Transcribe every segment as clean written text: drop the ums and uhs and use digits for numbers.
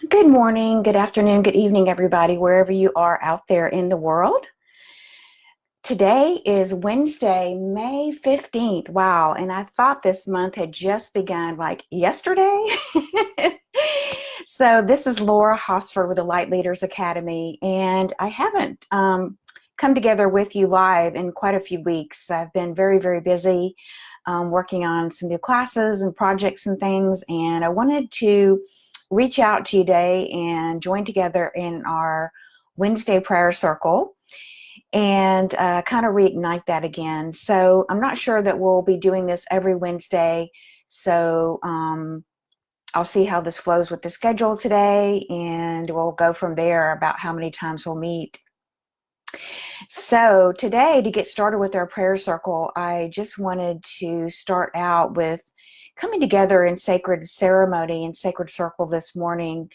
Good morning, good afternoon, good evening, everybody, wherever you are out there in the world. Today is Wednesday, May 15th. Wow. And I thought this month had just begun like yesterday. So, this is Laura Hosford with the Light Leaders Academy, and I haven't come together with you live in quite a few weeks. I've been very, very busy working on some new classes and projects and things, and I wanted to reach out to you today and join together in our Wednesday prayer circle and kind of reignite that again. So I'm not sure that we'll be doing this every Wednesday. So I'll see how this flows with the schedule today, and we'll go from there about how many times we'll meet. So today, to get started with our prayer circle, I just wanted to start out with coming together in sacred ceremony and sacred circle this morning.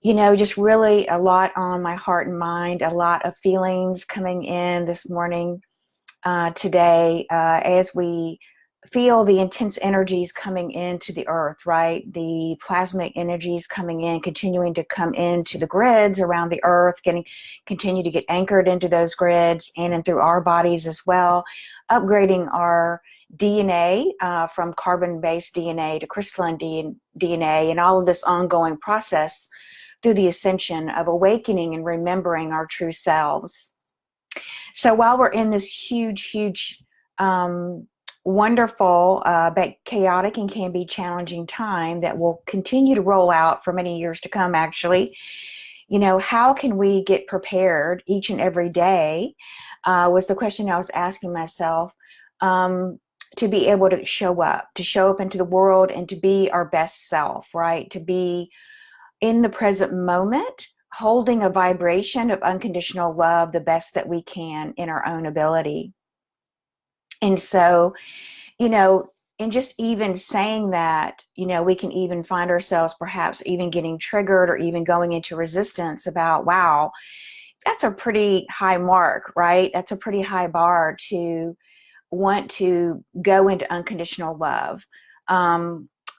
Just really a lot on my heart and mind, a lot of feelings coming in this morning, today, as we feel the intense energies coming into the earth, right? The plasmic energies coming in, continuing to come into the grids around the earth, continue to get anchored into those grids and through our bodies as well, upgrading our DNA from carbon-based DNA to crystalline DNA, and all of this ongoing process through the ascension of awakening and remembering our true selves. So while we're in this huge, wonderful, but chaotic and can be challenging time that will continue to roll out for many years to come, actually, how can we get prepared each and every day was the question I was asking myself, to be able to show up into the world and to be our best self, right? To be in the present moment, holding a vibration of unconditional love the best that we can in our own ability. And so, and just even saying that, we can even find ourselves perhaps even getting triggered or even going into resistance about, wow, that's a pretty high mark, right? That's a pretty high bar to want to go into unconditional love.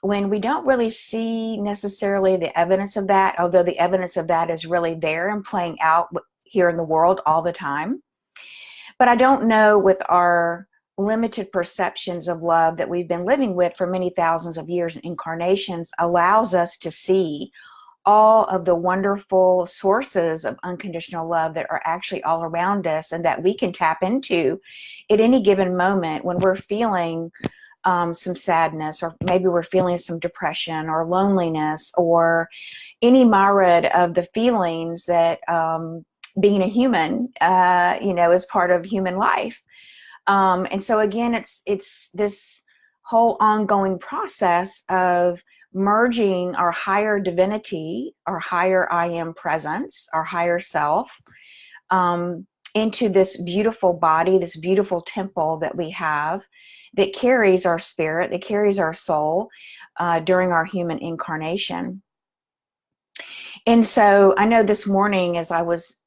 When we don't really see necessarily the evidence of that, although the evidence of that is really there and playing out here in the world all the time. But I don't know, with our limited perceptions of love that we've been living with for many thousands of years and incarnations, allows us to see all of the wonderful sources of unconditional love that are actually all around us and that we can tap into at any given moment when we're feeling some sadness, or maybe we're feeling some depression or loneliness, or any myriad of the feelings that being a human, is part of human life. And so again, it's this whole ongoing process of merging our higher divinity, our higher I am presence, our higher self, into this beautiful body, this beautiful temple that we have, that carries our spirit, that carries our soul during our human incarnation. And so I know this morning, as I was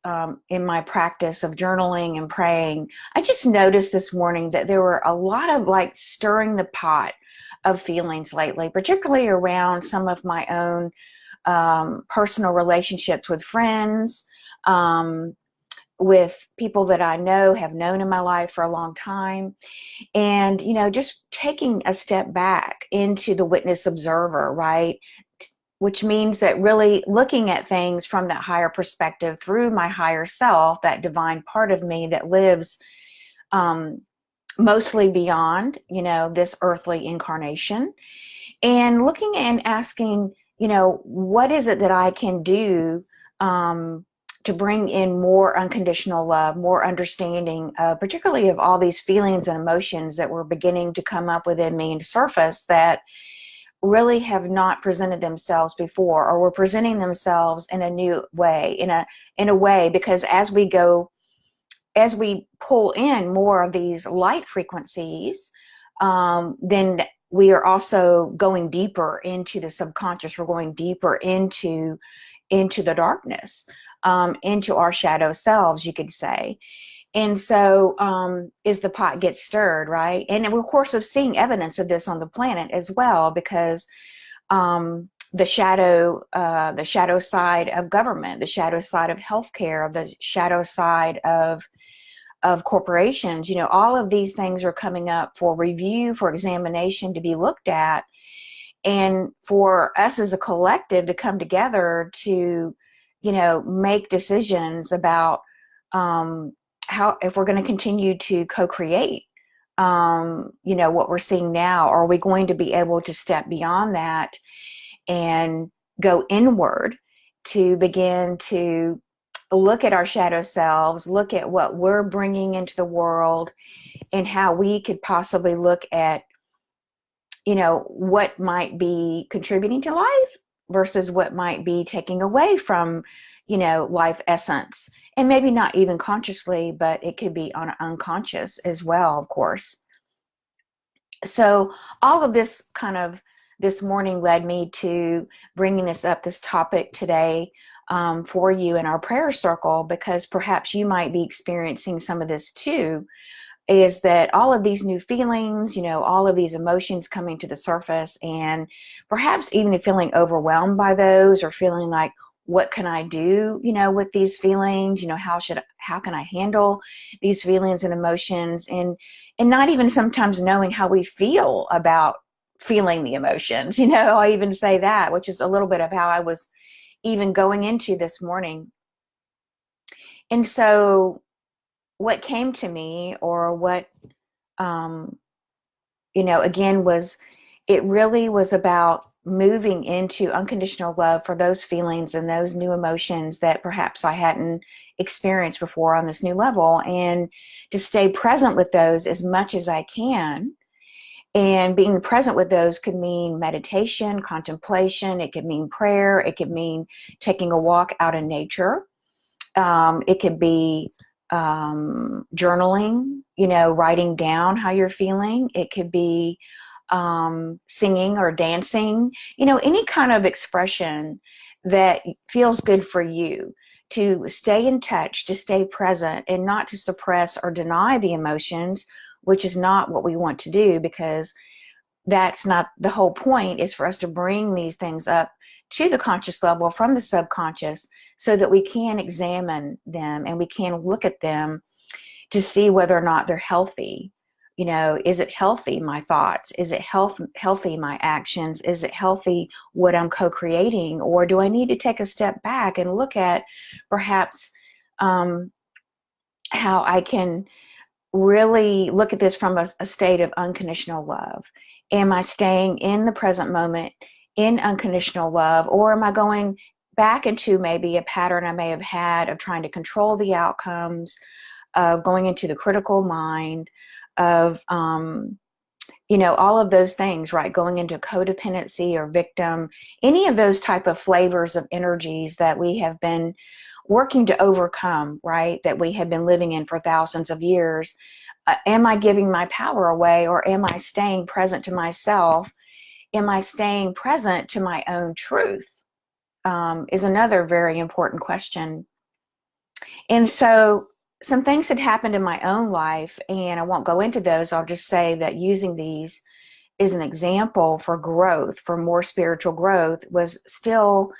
in my practice of journaling and praying, I just noticed this morning that there were a lot of like stirring the pot of feelings lately, particularly around some of my own personal relationships with friends, with people that I have known in my life for a long time. And, just taking a step back into the witness observer, right? Which means that really looking at things from that higher perspective through my higher self, that divine part of me that lives mostly beyond, this earthly incarnation, and looking and asking, what is it that I can do to bring in more unconditional love, more understanding, particularly of all these feelings and emotions that were beginning to come up within me and surface that really have not presented themselves before, or were presenting themselves in a new way, in a way, because as we pull in more of these light frequencies, then we are also going deeper into the subconscious. We're going deeper into the darkness, into our shadow selves, you could say. And so as the pot gets stirred, right? And we're, of course, seeing evidence of this on the planet as well, because the shadow side of government, the shadow side of healthcare, the shadow side of corporations. All of these things are coming up for review, for examination, to be looked at, and for us as a collective to come together to, make decisions about how, if we're going to continue to co-create, what we're seeing now. Are we going to be able to step beyond that and go inward to begin to look at our shadow selves, look at what we're bringing into the world, and how we could possibly look at, what might be contributing to life versus what might be taking away from, life essence. And maybe not even consciously, but it could be on unconscious as well, of course. So all of this this morning led me to bringing this topic today for you in our prayer circle, because perhaps you might be experiencing some of this too, is that all of these new feelings, all of these emotions coming to the surface, and perhaps even feeling overwhelmed by those, or feeling like, what can I do, with these feelings? How can I handle these feelings and emotions? And not even sometimes knowing how we feel about feeling the emotions. I even say that, which is a little bit of how I was even going into this morning. And so what came to me, or what, again, it really was about moving into unconditional love for those feelings and those new emotions that perhaps I hadn't experienced before on this new level, and to stay present with those as much as I can. And being present with those could mean meditation, contemplation. It could mean prayer. It could mean taking a walk out in nature. It could be journaling, writing down how you're feeling. It could be singing or dancing, any kind of expression that feels good for you, to stay in touch, to stay present, and not to suppress or deny the emotions, which is not what we want to do, because that's not the whole point. Is for us to bring these things up to the conscious level from the subconscious, so that we can examine them and we can look at them to see whether or not they're healthy. Is it healthy, my thoughts? Is it healthy, my actions? Is it healthy, what I'm co-creating? Or do I need to take a step back and look at perhaps how I can really look at this from a state of unconditional love? Am I staying in the present moment in unconditional love, or am I going back into maybe a pattern I may have had of trying to control the outcomes, of going into the critical mind, of all of those things, right? Going into codependency or victim, any of those type of flavors of energies that we have been working to overcome, right? That we have been living in for thousands of years. Am I giving my power away, or am I staying present to myself? Am I staying present to my own truth? Is another very important question. And so some things had happened in my own life, and I won't go into those. I'll just say that using these is an example for growth, for more spiritual growth, was still,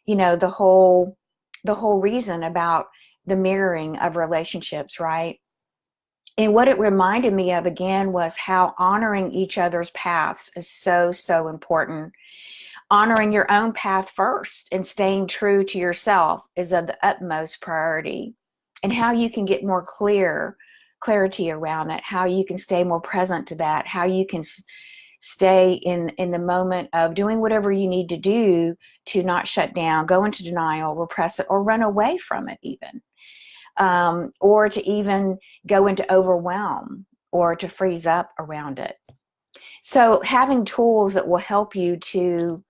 the whole reason about the mirroring of relationships, right? And what it reminded me of again was how honoring each other's paths is so, so important. Honoring your own path first and staying true to yourself is of the utmost priority. And how you can get more clarity around it, how you can stay more present to that, how you can stay in the moment of doing whatever you need to do to not shut down, go into denial, repress it, or run away from it even, or to even go into overwhelm or to freeze up around it. So having tools that will help you to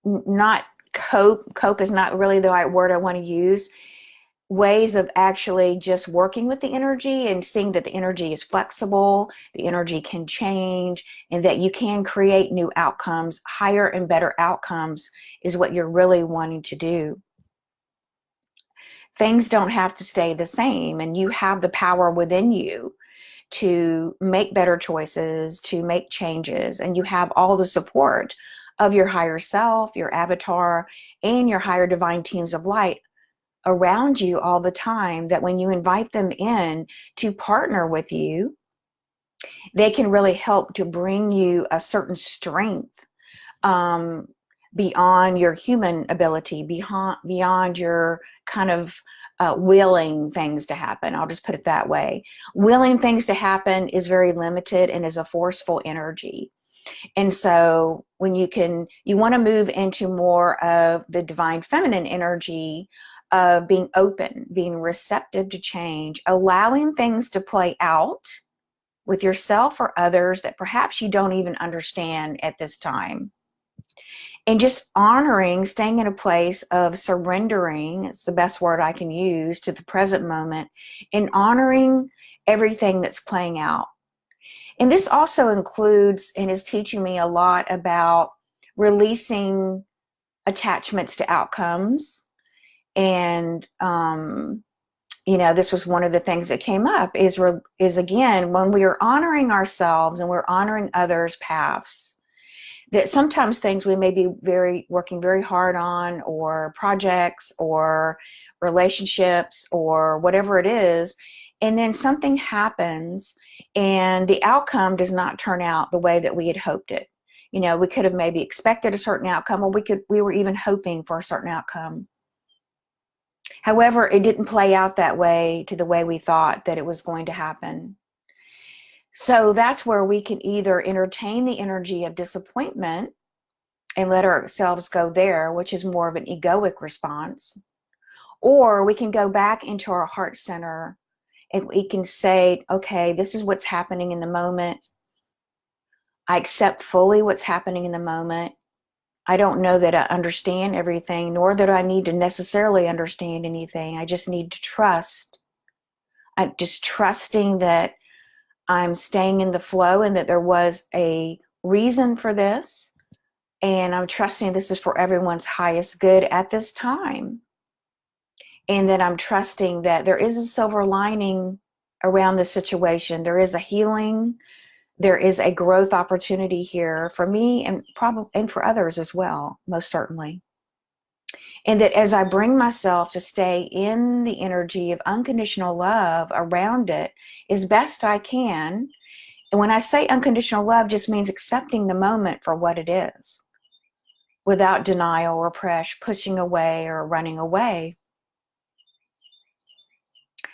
not cope is not really the right word I want to use, ways of actually just working with the energy and seeing that the energy is flexible, the energy can change, and that you can create new outcomes. Higher and better outcomes is what you're really wanting to do. Things don't have to stay the same, and you have the power within you to make better choices, to make changes, and you have all the support of your higher self, your avatar, and your higher divine teams of light around you all the time, that when you invite them in to partner with you, they can really help to bring you a certain strength, um, beyond your human ability, beyond your kind of willing things to happen. I'll just put it that way. Willing things to happen is very limited and is a forceful energy. And so when you want to move into more of the divine feminine energy of being open, being receptive to change, allowing things to play out with yourself or others that perhaps you don't even understand at this time. And just honoring, staying in a place of surrendering, it's the best word I can use, to the present moment, and honoring everything that's playing out. And this also includes and is teaching me a lot about releasing attachments to outcomes. And, this was one of the things that came up is again, when we are honoring ourselves and we're honoring others' paths, that sometimes things we may be working very hard on, or projects or relationships or whatever it is, and then something happens and the outcome does not turn out the way that we had hoped it. We could have maybe expected a certain outcome, or we were even hoping for a certain outcome. However, it didn't play out that way, to the way we thought that it was going to happen. So that's where we can either entertain the energy of disappointment and let ourselves go there, which is more of an egoic response, or we can go back into our heart center and we can say, okay, this is what's happening in the moment. I accept fully what's happening in the moment. I don't know that I understand everything, nor that I need to necessarily understand anything. I just need to trust. I'm just trusting that I'm staying in the flow and that there was a reason for this. And I'm trusting this is for everyone's highest good at this time. And that I'm trusting that there is a silver lining around this situation. There is a healing. There is a growth opportunity here for me and probably and for others as well, most certainly. And that as I bring myself to stay in the energy of unconditional love around it as best I can. And when I say unconditional love, just means accepting the moment for what it is, without denial or pushing away or running away.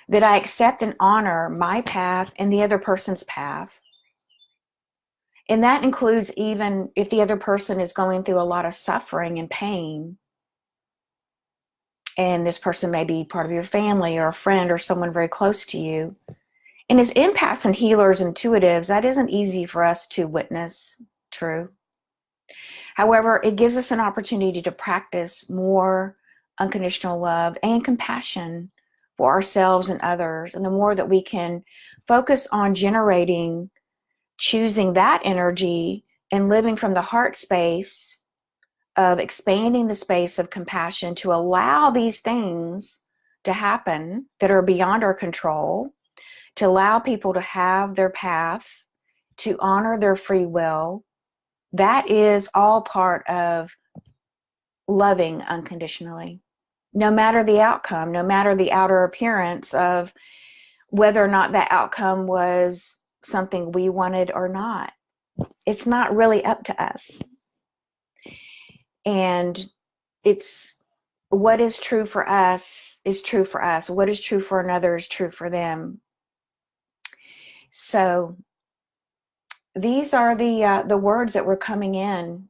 That I accept and honor my path and the other person's path. And that includes even if the other person is going through a lot of suffering and pain. And this person may be part of your family or a friend or someone very close to you. And as empaths and healers, intuitives, that isn't easy for us to witness. True. However, it gives us an opportunity to practice more unconditional love and compassion for ourselves and others. And the more that we can focus on choosing that energy and living from the heart space of expanding the space of compassion to allow these things to happen that are beyond our control, to allow people to have their path, to honor their free will, that is all part of loving unconditionally. No matter the outcome, no matter the outer appearance of whether or not that outcome was something we wanted or not. It's not really up to us. And it's what is true for us is true for us. What is true for another is true for them. So these are the words that were coming in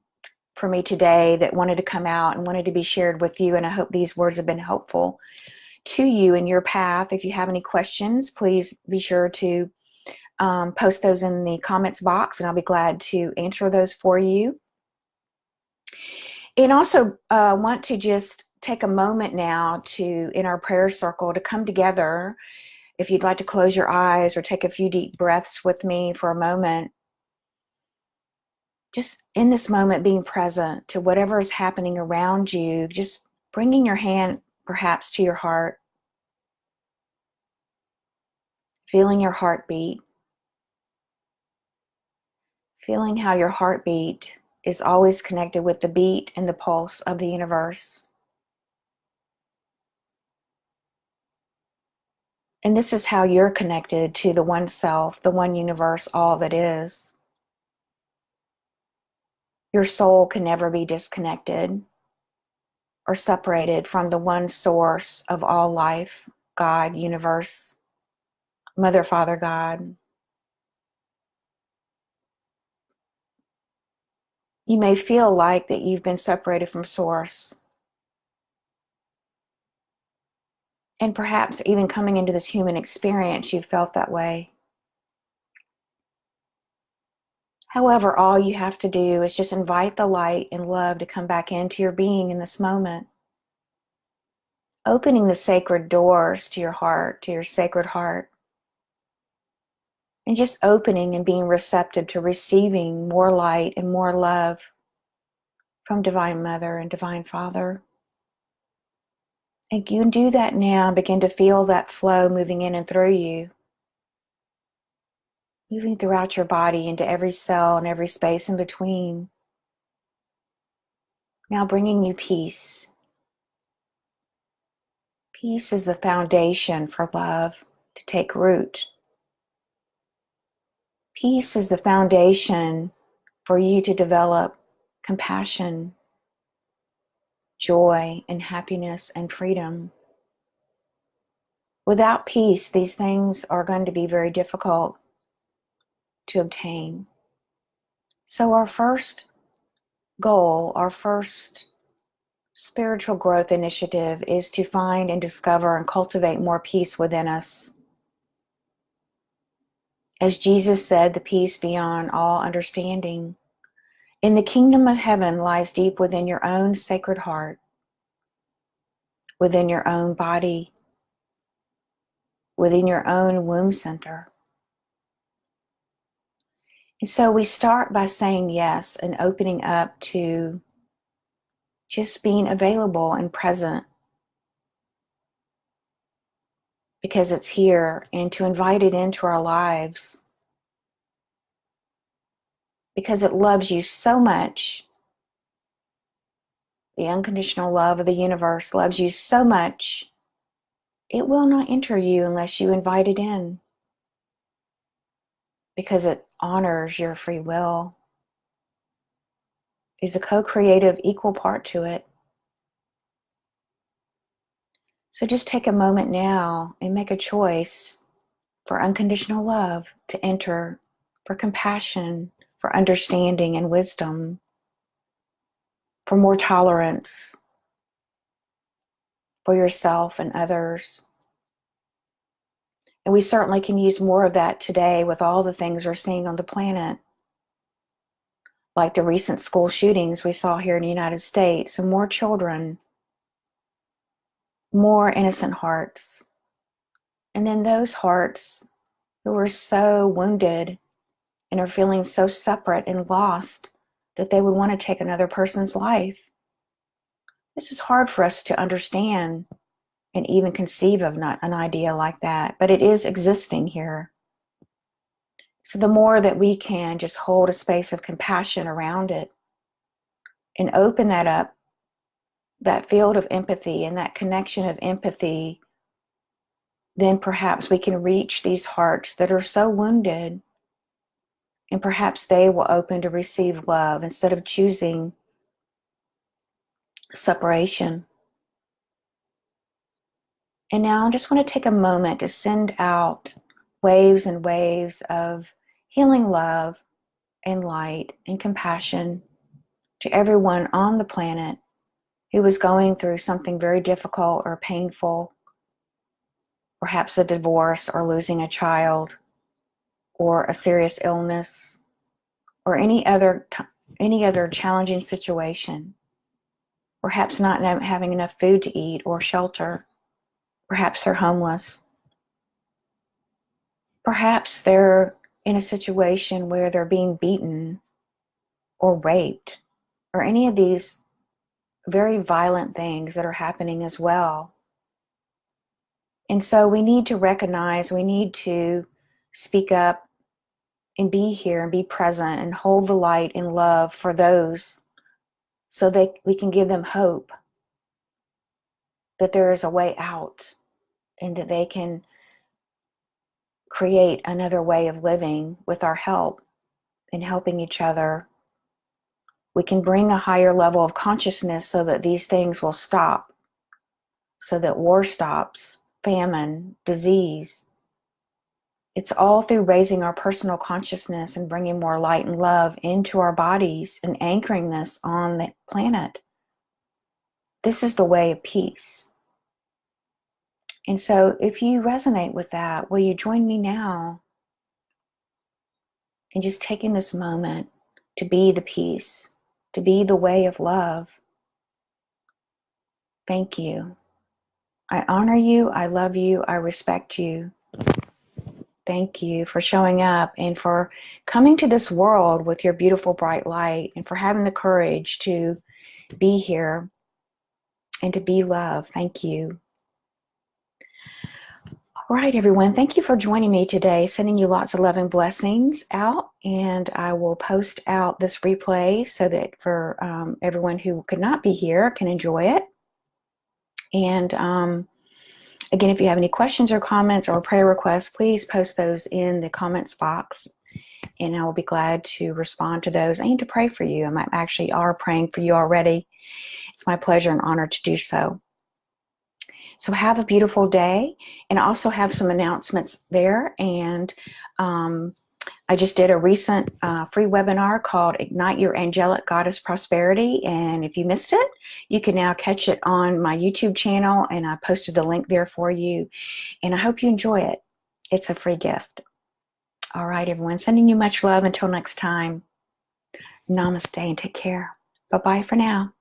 for me today that wanted to come out and wanted to be shared with you. And I hope these words have been helpful to you in your path. If you have any questions, please be sure to post those in the comments box, and I'll be glad to answer those for you. And also want to just take a moment now to, in our prayer circle, to come together. If you'd like to close your eyes or take a few deep breaths with me for a moment, just in this moment being present to whatever is happening around you, just bringing your hand perhaps to your heart, feeling your heartbeat, feeling how your heartbeat is always connected with the beat and the pulse of the universe. And this is how you're connected to the one self, the one universe, all that is. Your soul can never be disconnected or separated from the one source of all life, God, universe, Mother, Father, God. You may feel like that you've been separated from source. And perhaps even coming into this human experience, you've felt that way. However, all you have to do is just invite the light and love to come back into your being in this moment. Opening the sacred doors to your heart, to your sacred heart. And just opening and being receptive to receiving more light and more love from Divine Mother and Divine Father. And you can do that now. Begin to feel that flow moving in and through you. Moving throughout your body into every cell and every space in between. Now bringing you peace. Peace is the foundation for love to take root. Peace is the foundation for you to develop compassion, joy, and happiness and freedom. Without peace, these things are going to be very difficult to obtain. So our first goal, our first spiritual growth initiative is to find and discover and cultivate more peace within us. As Jesus said, the peace beyond all understanding. In the kingdom of heaven lies deep within your own sacred heart, within your own body, within your own womb center. And so we start by saying yes and opening up to just being available and present because it's here, and to invite it into our lives because it loves you so much. The unconditional love of the universe loves you so much, it will not enter you unless you invite it in because it honors your free will. Is a co-creative equal part to it. So just take a moment now and make a choice for unconditional love to enter, for compassion, for understanding and wisdom, for more tolerance for yourself and others. And we certainly can use more of that today with all the things we're seeing on the planet, like the recent school shootings we saw here in the United States, and more children, more innocent hearts. And then those hearts who are so wounded and are feeling so separate and lost that they would want to take another person's life. This is hard for us to understand and even conceive of not an idea like that, but it is existing here. So the more that we can just hold a space of compassion around it and open that up, that field of empathy and that connection of empathy, then perhaps we can reach these hearts that are so wounded, and perhaps they will open to receive love instead of choosing separation. And now I just want to take a moment to send out waves and waves of healing love and light and compassion to everyone on the planet who is going through something very difficult or painful, perhaps a divorce or losing a child or a serious illness or any other challenging situation. Perhaps not having enough food to eat or shelter. Perhaps they're homeless. Perhaps they're in a situation where they're being beaten or raped or any of these very violent things that are happening as well. And so we need to recognize, we need to speak up and be here and be present and hold the light and love for those, so that we can give them hope that there is a way out and that they can create another way of living with our help and helping each other. We can bring a higher level of consciousness so that these things will stop, so that war stops, famine, disease. It's all through raising our personal consciousness and bringing more light and love into our bodies and anchoring this on the planet. This is the way of peace. And so if you resonate with that, will you join me now in just taking this moment to be the peace, to be the way of love? Thank you. I honor you, I love you, I respect you. Thank you for showing up and for coming to this world with your beautiful bright light, and for having the courage to be here and to be love. Thank you. All right, everyone. Thank you for joining me today. Sending you lots of love and blessings out, and I will post out this replay so that for everyone who could not be here can enjoy it. And again, if you have any questions or comments or prayer requests, please post those in the comments box, and I will be glad to respond to those and to pray for you. I actually are praying for you already. It's my pleasure and honor to do so. So have a beautiful day, and I also have some announcements there. And I just did a recent free webinar called Ignite Your Angelic Goddess Prosperity. And if you missed it, you can now catch it on my YouTube channel, and I posted the link there for you. And I hope you enjoy it. It's a free gift. All right, everyone. Sending you much love. Until next time, namaste and take care. Bye-bye for now.